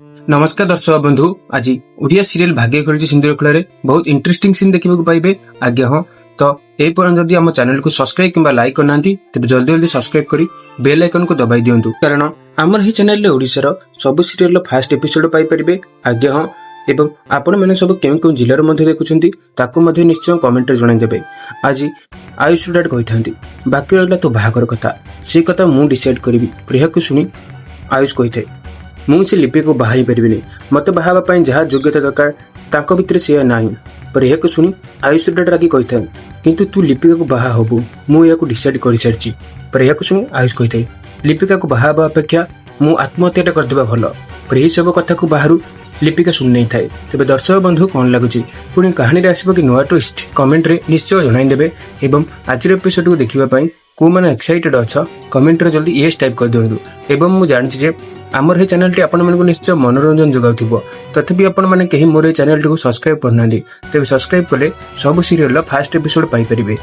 नमस्कार दर्शक बंधु आज ओडिया सीरियल भाग्य खेलुची सिंदूर खेल बहुत इंटरेस्टिंग सीन देखा पाइबे आज्ञा। हाँ तो यह जदि आम चैनल को सब्सक्राइब किंबा लाइक करना तेज जल्दी जल्दी सब्सक्राइब करी बेल आइकन को दबाई दिंतु कारण आमर ही चैनल ओडिशार सब सीरियल फास्ट एपिसोड पाई परिबे आज्ञा। हाँ एवं आपण मैंने सब क्यों जिलार मध्य देखुंट निश्चय कमेंट जनईदेवे। आज आयुष डाट कही बाकी रहा तो बाहागर कथा से कथा मु डिसाइड करी प्रिया को शुणी आयुष कही मुझे लिपि को बाहा पारि मत बाहापी जहाँ योग्यता दरकार तांको भितर से ना पर यह शुणी आयुष डाट रागी कही था किंतु तू लिपिका को बाहा हबू मुझे डिसाइड कर सारी पर यह शुणी आयुष कही था लिपिका को बाहा अपेक्षा मु आत्महत्या करदे भल पर यही सब कथा को बाहर लिपिका शुणी नहीं थाए। तेज दर्शक बंधु कौन लगुच पुणी कहानी आसब कि नुआ ट्विस्ट कमेंट रे निश्चय जनईदेवे एवं आज एपिसोड को देखापी को मैंने एक्साइटेड अच्छा कमेंट रे जल्दी येस टाइप कर दिंतु। एवं मुझे जानी आमर ये चैनल टी आपण मानक निश्चय मनोरंजन जोगाउथिबो तथापि आपण माने केही मोर ये चैनल टी को सब्सक्राइब करना तेज सब्सक्राइब कले सब सीरियल फास्ट एपिसोड पाई परिबे।